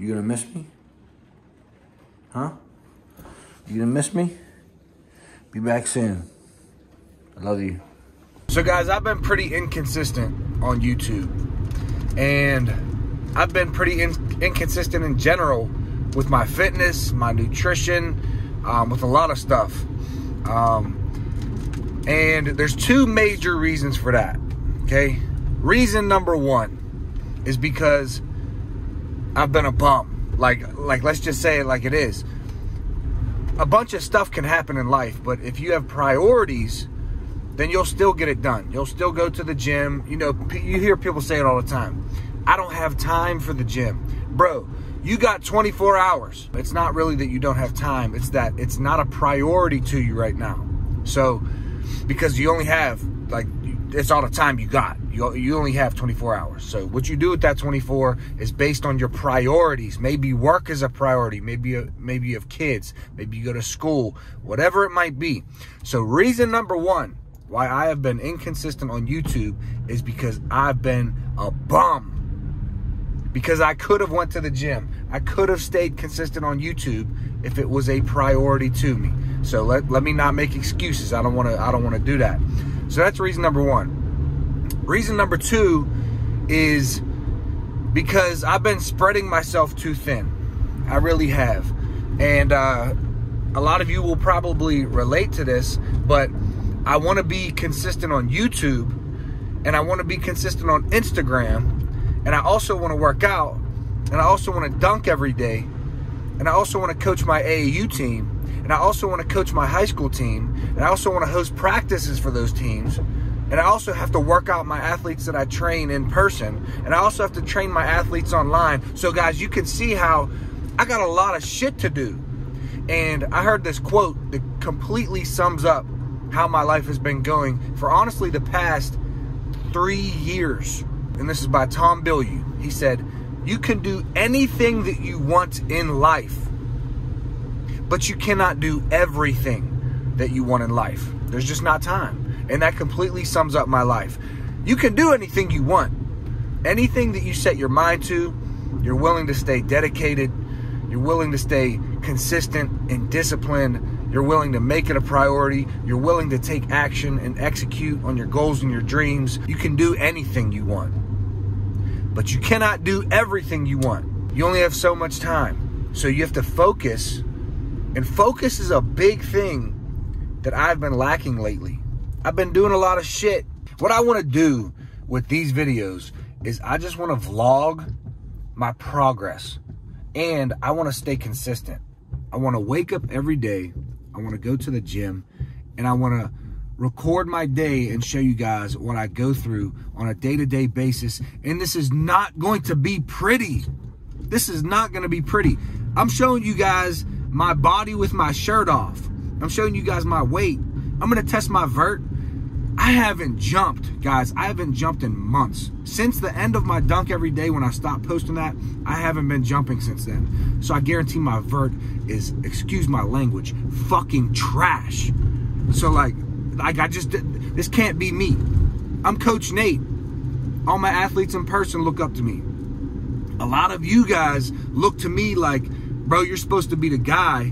You gonna miss me? Huh? You gonna miss me? Be back soon. I love you. So guys, I've been pretty inconsistent on YouTube. And I've been pretty inconsistent in general with my fitness, my nutrition, with a lot of stuff. And there's two major reasons for that, okay? Reason number one is because I've been a bum. Like let's just say it like it is. A bunch of stuff can happen in life, but if you have priorities, then you'll still get it done. You'll still go to the gym. You know, you hear people say it all the time. I don't have time for the gym. Bro, you got 24 hours. It's not really that you don't have time. It's that it's not a priority to you right now. So, because you only have, like, it's all the time you got. You only have 24 hours. So what you do with that 24 is based on your priorities. Maybe work is a priority. Maybe you have kids. Maybe you go to school. Whatever it might be. So reason number one why I have been inconsistent on YouTube is because I've been a bum. Because I could have went to the gym. I could have stayed consistent on YouTube if it was a priority to me. So let me not make excuses. I don't want to do that. So that's reason number one. Reason number two is because I've been spreading myself too thin. I really have. And a lot of you will probably relate to this, but I want to be consistent on YouTube, and I want to be consistent on Instagram, and I also want to work out, and I also want to dunk every day, and I also want to coach my AAU team, and I also want to coach my high school team, and I also want to host practices for those teams, and I also have to work out my athletes that I train in person, and I also have to train my athletes online. So guys, you can see how I got a lot of shit to do. And I heard this quote that completely sums up how my life has been going for honestly the past 3 years. And this is by Tom Bilyeu. He said, "You can do anything that you want in life, but you cannot do everything that you want in life. There's just not time." And that completely sums up my life. You can do anything you want. Anything that you set your mind to, you're willing to stay dedicated, you're willing to stay consistent and disciplined, you're willing to make it a priority, you're willing to take action and execute on your goals and your dreams. You can do anything you want. But you cannot do everything you want. You only have so much time. So you have to focus. And focus is a big thing that I've been lacking lately. I've been doing a lot of shit. What I want to do with these videos is I just want to vlog my progress. And I want to stay consistent. I want to wake up every day. I want to go to the gym. And I want to record my day and show you guys what I go through on a day-to-day basis. And this is not going to be pretty. This is not going to be pretty. I'm showing you guys my body with my shirt off. I'm showing you guys my weight. I'm going to test my vert. I haven't jumped, guys. I haven't jumped in months. Since the end of my dunk every day when I stopped posting that, I haven't been jumping since then. So I guarantee my vert is, excuse my language, fucking trash. So like I just, this can't be me. I'm Coach Nate. All my athletes in person look up to me. A lot of you guys look to me like, bro, you're supposed to be the guy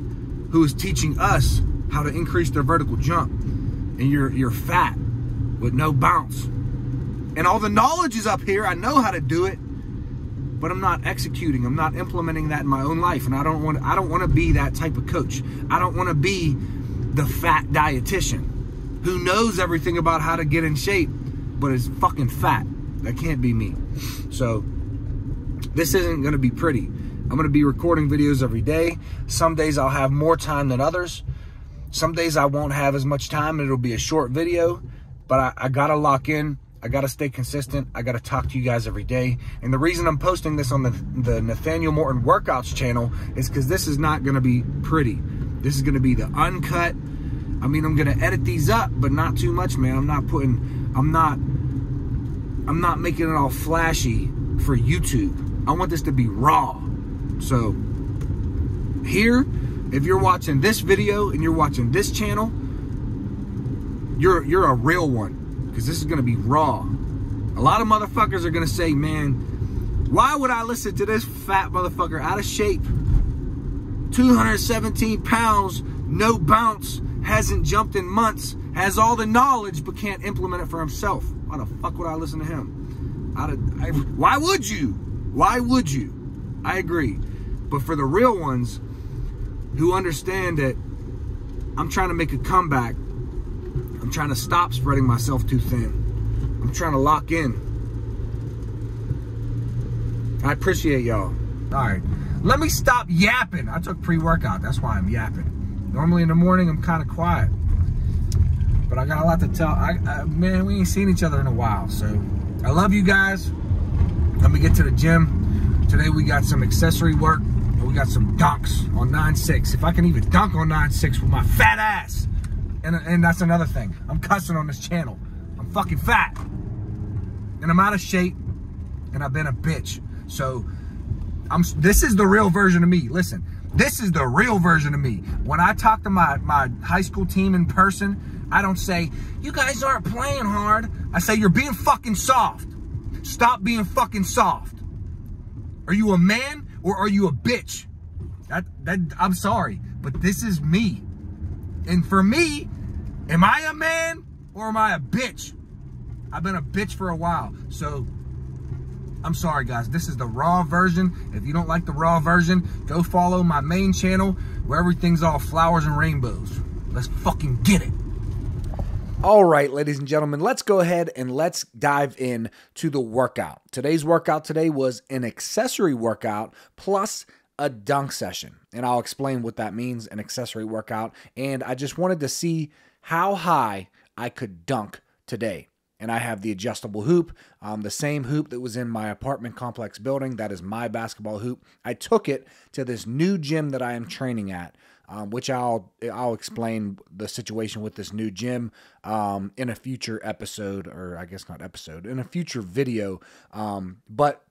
who is teaching us how to increase their vertical jump. And you're fat with no bounce. And all the knowledge is up here. I know how to do it, but I'm not executing. I'm not implementing that in my own life. And I don't want to be that type of coach. I don't want to be the fat dietitian who knows everything about how to get in shape, but is fucking fat. That can't be me. So this isn't going to be pretty. I'm going to be recording videos every day. Some days I'll have more time than others. Some days I won't have as much time and it'll be a short video, but I gotta lock in. I gotta stay consistent. I gotta talk to you guys every day. And the reason I'm posting this on the Nathanael Morton Workouts channel is because this is not gonna be pretty. This is gonna be the uncut. I mean, I'm gonna edit these up, but not too much, man. I'm not making it all flashy for YouTube. I want this to be raw. So here, if you're watching this video and you're watching this channel, you're a real one, because this is going to be raw. A lot of motherfuckers are going to say, man, Why would I listen to this fat motherfucker out of shape, 217 pounds, no bounce, hasn't jumped in months, has all the knowledge but can't implement it for himself? Why the fuck would I listen to him? Why would you? Why would you? I agree. But for the real ones who understand that I'm trying to make a comeback, I'm trying to stop spreading myself too thin, I'm trying to lock in, I appreciate y'all. All right, let me stop yapping. I took pre-workout, that's why I'm yapping. Normally in the morning, I'm kind of quiet, but I got a lot to tell. Man, we ain't seen each other in a while, so I love you guys. Let me get to the gym. Today we got some accessory work, and we got some dunks on 9.6. If I can even dunk on 9.6 with my fat ass. And that's another thing. I'm cussing on this channel. I'm fucking fat. And I'm out of shape, and I've been a bitch. So this is the real version of me. Listen, this is the real version of me. When I talk to my high school team in person, I don't say, you guys aren't playing hard. I say, you're being fucking soft. Stop being fucking soft. Are you a man or are you a bitch? I'm sorry, but this is me. And for me, am I a man or am I a bitch? I've been a bitch for a while, so I'm sorry, guys. This is the raw version. If you don't like the raw version, go follow my main channel where everything's all flowers and rainbows. Let's fucking get it. All right, ladies and gentlemen, let's go ahead and let's dive in to the workout. Today's workout today was an accessory workout plus a dunk session. And I'll explain what that means, an accessory workout. And I just wanted to see how high I could dunk today. And I have the adjustable hoop, the same hoop that was in my apartment complex building. That is my basketball hoop. I took it to this new gym that I am training at, which I'll explain the situation with this new gym in a future episode, or I guess not episode, in a future video. But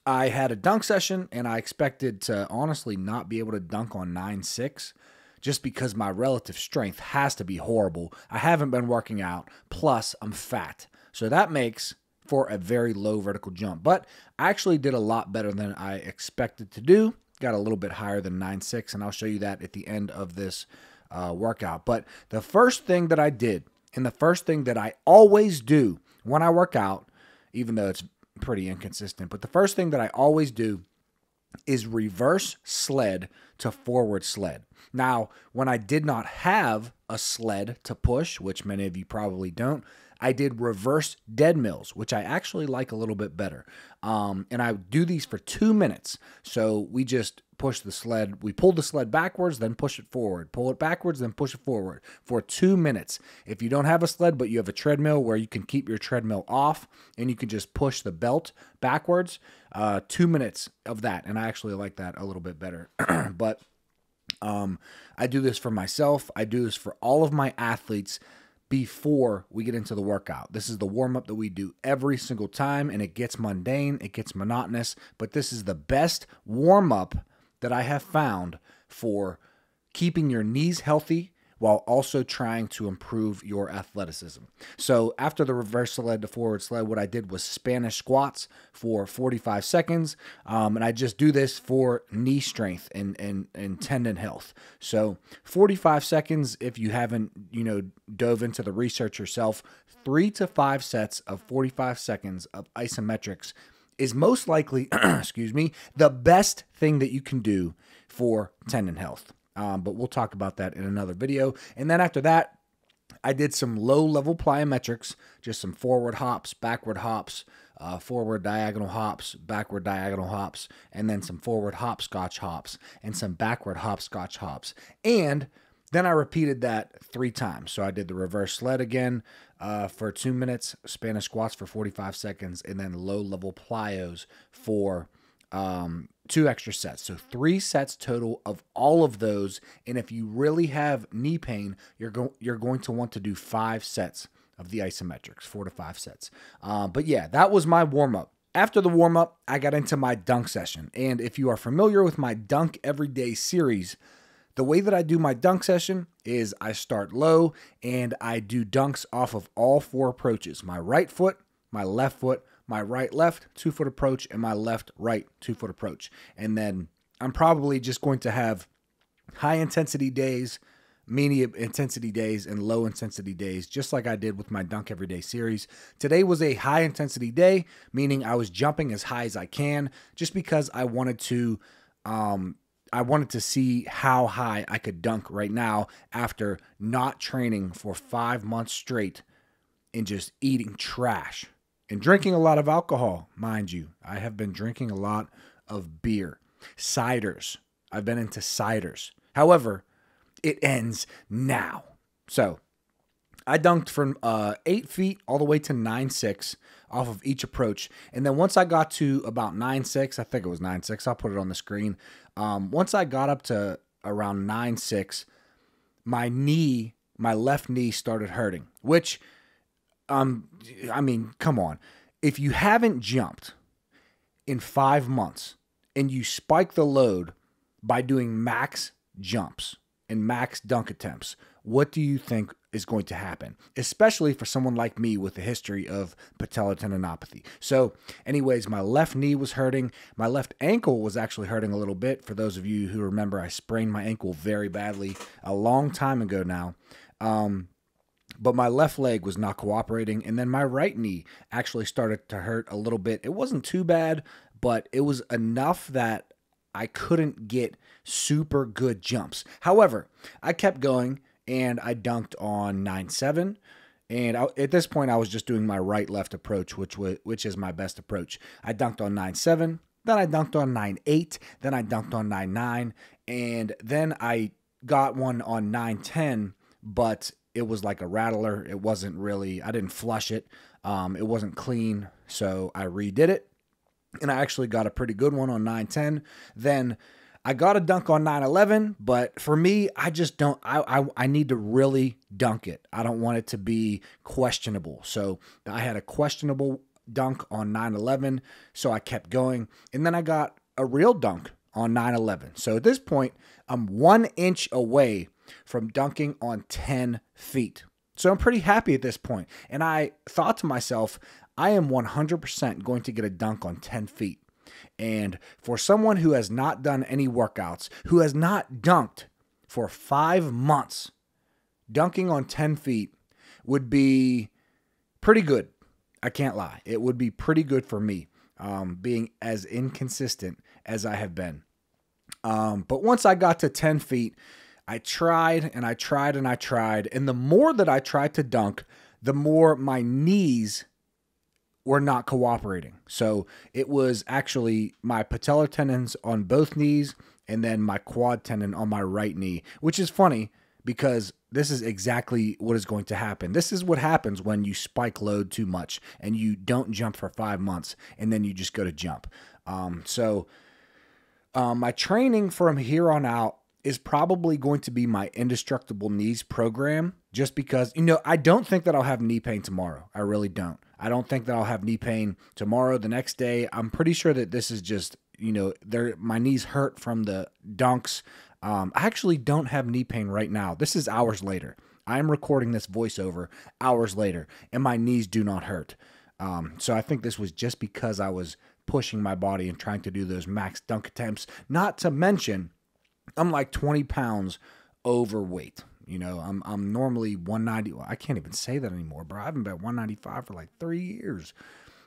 I had a dunk session, and I expected to honestly not be able to dunk on 9.6. Just because my relative strength has to be horrible. I haven't been working out, plus I'm fat. So that makes for a very low vertical jump. But I actually did a lot better than I expected to do. Got a little bit higher than 9.6, and I'll show you that at the end of this workout. But the first thing that I did, and the first thing that I always do when I work out, even though it's pretty inconsistent, but the first thing that I always do is reverse sled to forward sled. Now, when I did not have a sled to push, which many of you probably don't, I did reverse dead mills, which I actually like a little bit better. And I do these for 2 minutes. So we just push the sled. We pull the sled backwards, then push it forward. Pull it backwards, then push it forward for 2 minutes. If you don't have a sled, but you have a treadmill where you can keep your treadmill off and you can just push the belt backwards, 2 minutes of that. And I actually like that a little bit better. But I do this for myself. I do this for all of my athletes before we get into the workout. This is the warm-up that we do every single time, and it gets mundane, it gets monotonous, but this is the best warm-up that I have found for keeping your knees healthy while also trying to improve your athleticism. So after the reverse sled to forward sled, what I did was Spanish squats for 45 seconds. And I just do this for knee strength and tendon health. So 45 seconds, if you haven't, dove into the research yourself, 3 to 5 sets of 45 seconds of isometrics is most likely, excuse me, the best thing that you can do for tendon health. But we'll talk about that in another video. And then after that, I did some low-level plyometrics, just some forward hops, backward hops, forward diagonal hops, backward diagonal hops, and then some forward hopscotch hops, and some backward hopscotch hops. And then I repeated that 3 times. So I did the reverse sled again for 2 minutes, Spanish squats for 45 seconds, and then low-level plyos for 2 extra sets. So 3 sets total of all of those. And if you really have knee pain, you're going to want to do 5 sets of the isometrics, 4 to 5 sets. But yeah, that was my warm-up. After the warm-up, I got into my dunk session. And if you are familiar with my Dunk Everyday series, the way that I do my dunk session is I start low and I do dunks off of all 4 approaches: my right foot, my left foot, my right left 2-foot approach, and my left right 2-foot approach. And then I'm probably just going to have high intensity days, medium intensity days, and low intensity days, just like I did with my Dunk Everyday series. Today was a high intensity day, meaning I was jumping as high as I can, just because I wanted to see how high I could dunk right now after not training for 5 months straight and just eating trash and drinking a lot of alcohol, mind you. I have been drinking a lot of beer, ciders. I've been into ciders. However, it ends now. So I dunked from 8 feet all the way to 9.6 off of each approach. And then once I got to about 9.6, I think it was 9.6, I'll put it on the screen. Once I got up to around 9.6, my left knee started hurting, which, I mean, come on. If you haven't jumped in 5 months and you spike the load by doing max jumps and max dunk attempts, what do you think is going to happen? Especially for someone like me with a history of patellar tendinopathy. So anyways, my left knee was hurting. My left ankle was actually hurting a little bit. For those of you who remember, I sprained my ankle very badly a long time ago now. But my left leg was not cooperating. And then my right knee actually started to hurt a little bit. It wasn't too bad, but it was enough that I couldn't get super good jumps. However, I kept going and I dunked on 9.7. And at this point, I was just doing my right-left approach, which is my best approach. I dunked on 9.7, then I dunked on 9.8, then I dunked on 9.9, and then I got one on 9.10, but it was like a rattler. It wasn't really, I didn't flush it. It wasn't clean, so I redid it. And I actually got a pretty good one on 9.10. Then I got a dunk on 9.11, but for me, I just don't, I need to really dunk it. I don't want it to be questionable. So I had a questionable dunk on 9.11, so I kept going. And then I got a real dunk on 9.11. So at this point, I'm 1 inch away from dunking on 10 feet. So I'm pretty happy at this point. And I thought to myself, I am 100% going to get a dunk on 10 feet. And for someone who has not done any workouts, who has not dunked for 5 months, dunking on 10 feet would be pretty good. I can't lie. It would be pretty good for me, being as inconsistent as I have been. But once I got to 10 feet, I tried and I tried and I tried. And the more that I tried to dunk, the more my knees were not cooperating. So it was actually my patellar tendons on both knees and then my quad tendon on my right knee, which is funny because this is exactly what is going to happen. This is what happens when you spike load too much and you don't jump for 5 months and then you just go to jump. My training from here on out is probably going to be my Indestructible Knees program, just because, I don't think that I'll have knee pain tomorrow. I really don't. I don't think that I'll have knee pain tomorrow, the next day. I'm pretty sure that this is just, my knees hurt from the dunks. I actually don't have knee pain right now. This is hours later. I'm recording this voiceover hours later, and my knees do not hurt. So I think this was just because I was pushing my body and trying to do those max dunk attempts. Not to mention, I'm like 20 pounds overweight. I'm normally 190. Well, I can't even say that anymore, bro. I haven't been 195 for like 3 years.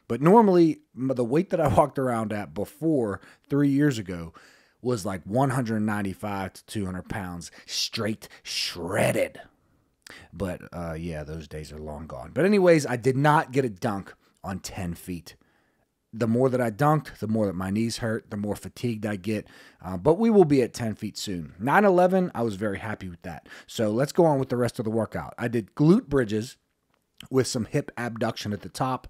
But normally, the weight that I walked around at before 3 years ago was like 195 to 200 pounds, straight shredded. But yeah, those days are long gone. But anyways, I did not get a dunk on 10 feet. The more that I dunked, the more that my knees hurt, the more fatigued I get. But we will be at 10 feet soon. 9.11, I was very happy with that. So let's go on with the rest of the workout. I did glute bridges with some hip abduction at the top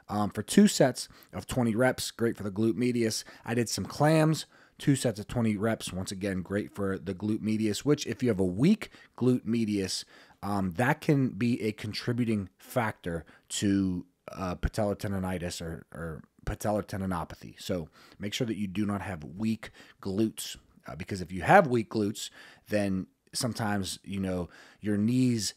for 2 sets of 20 reps. Great for the glute medius. I did some clams, 2 sets of 20 reps. Once again, great for the glute medius, which if you have a weak glute medius, that can be a contributing factor to patellar tendonitis or patellar tendinopathy. So make sure that you do not have weak glutes, because if you have weak glutes, then sometimes your knees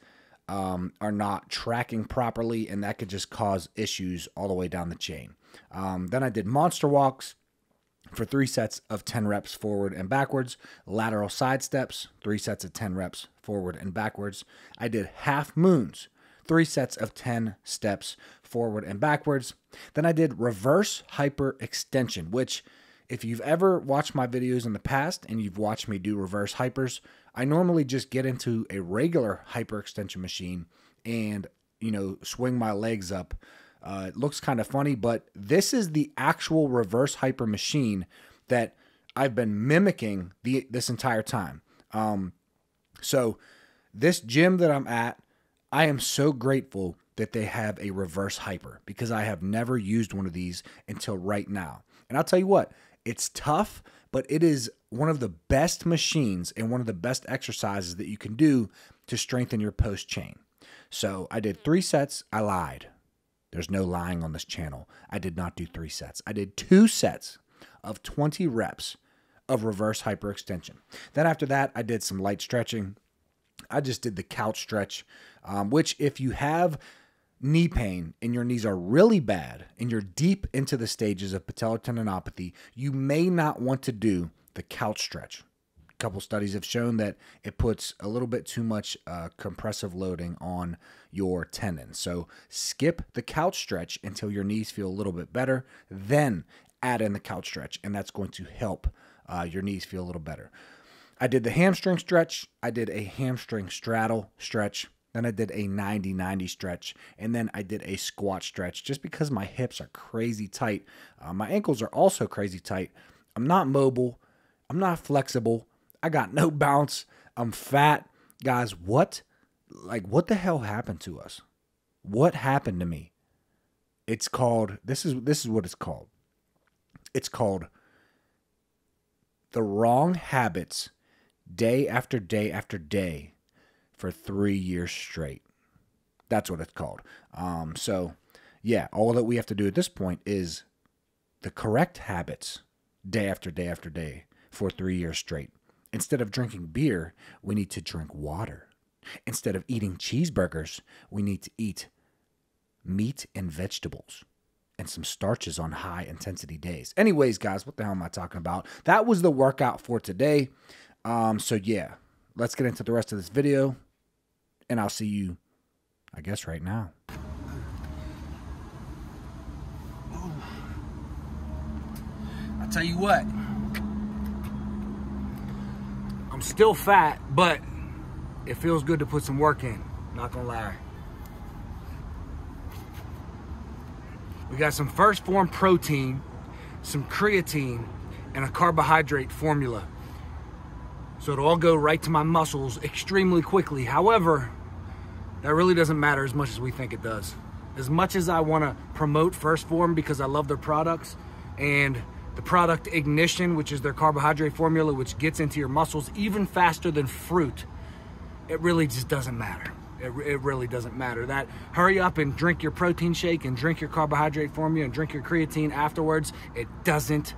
are not tracking properly, and that could just cause issues all the way down the chain. Then I did monster walks for 3 sets of 10 reps forward and backwards, lateral side steps, 3 sets of 10 reps forward and backwards. I did half moons, 3 sets of 10 steps forward and backwards. Then I did reverse hyperextension, which if you've ever watched my videos in the past and you've watched me do reverse hypers, I normally just get into a regular hyperextension machine and, swing my legs up. It looks kind of funny, but this is the actual reverse hyper machine that I've been mimicking this entire time. So this gym that I'm at, I am so grateful that they have a reverse hyper because I have never used one of these until right now. And I'll tell you what, it's tough, but it is one of the best machines and one of the best exercises that you can do to strengthen your post chain. So I did 3 sets. I lied. There's no lying on this channel. I did not do 3 sets. I did 2 sets of 20 reps of reverse hyperextension. Then after that, I did some light stretching. I just did the couch stretch, which if you have knee pain and your knees are really bad and you're deep into the stages of patellar tendinopathy, you may not want to do the couch stretch. A couple studies have shown that it puts a little bit too much compressive loading on your tendons. So skip the couch stretch until your knees feel a little bit better, then add in the couch stretch, and that's going to help your knees feel a little better. I did the hamstring stretch. I did a hamstring straddle stretch. Then I did a 90-90 stretch, and then I did a squat stretch just because my hips are crazy tight. My ankles are also crazy tight. I'm not mobile. I'm not flexible. I got no bounce. I'm fat. Guys, what the hell happened to us? What happened to me? It's called, this is what it's called. It's called the wrong habits day after day after day for 3 years straight. That's what it's called. So yeah, all that we have to do at this point is the correct habits day after day after day for 3 years straight. Instead of drinking beer, we need to drink water. Instead of eating cheeseburgers, we need to eat meat and vegetables and some starches on high intensity days. Anyways, guys, what the hell am I talking about? That was the workout for today. So yeah, let's get into the rest of this video, and I'll see you, I guess, right now. I'll tell you what, I'm still fat, but it feels good to put some work in, not gonna lie. We got some First Form protein, some creatine, and a carbohydrate formula. So it'll all go right to my muscles extremely quickly. However, that really doesn't matter as much as we think it does. As much as I wanna promote First Form because I love their products, and the product Ignition, which is their carbohydrate formula, which gets into your muscles even faster than fruit, it really just doesn't matter. It really doesn't matter. That hurry up and drink your protein shake and drink your carbohydrate formula and drink your creatine afterwards, it doesn't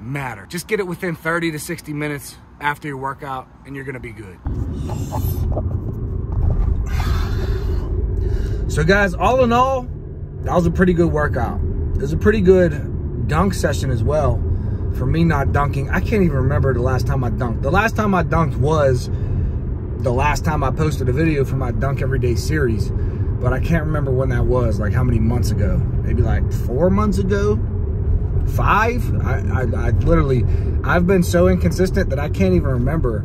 matter. Just get it within 30 to 60 minutes after your workout and you're gonna be good. So guys, all in all, that was a pretty good workout. It was a pretty good dunk session as well. For me not dunking, I can't even remember the last time I dunked. The last time I dunked was the last time I posted a video for my Dunk Everyday series, but I can't remember when that was, like how many months ago. Maybe like 4 months ago, 5? I literally, I've been so inconsistent that I can't even remember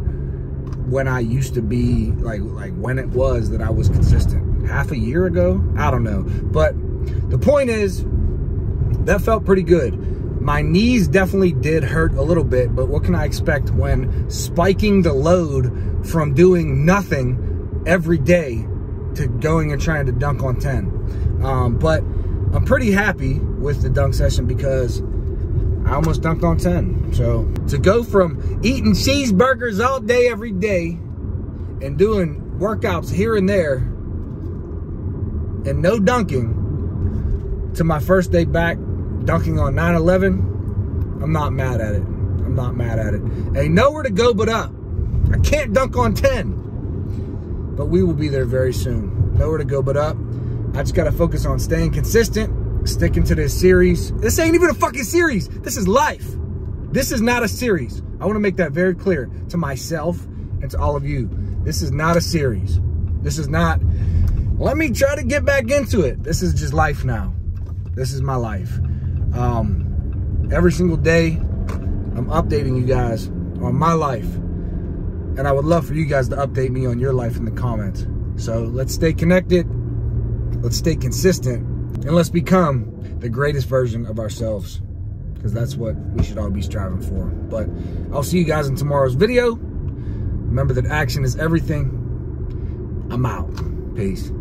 when I used to be, like when it was that I was consistent. Half a year ago? I don't know. But the point is, that felt pretty good. My knees definitely did hurt a little bit, but what can I expect when spiking the load from doing nothing every day to going and trying to dunk on 10? But I'm pretty happy with the dunk session because I almost dunked on 10. So to go from eating cheeseburgers all day, every day, and doing workouts here and there, and no dunking, to my first day back, dunking on 9/11, I'm not mad at it. I'm not mad at it. Ain't nowhere to go but up. I can't dunk on 10, but we will be there very soon. nowhere to go but up. I just got to focus on staying consistent, sticking to this series. This ain't even a fucking series. This is life. This is not a series. I want to make that very clear to myself and to all of you. This is not a series. This is not, let me try to get back into it. This is just life now. This is my life. Every single day, I'm updating you guys on my life. And I would love for you guys to update me on your life in the comments. So let's stay connected. Let's stay consistent. And let's become the greatest version of ourselves. Because that's what we should all be striving for. But I'll see you guys in tomorrow's video. Remember that action is everything. I'm out. Peace.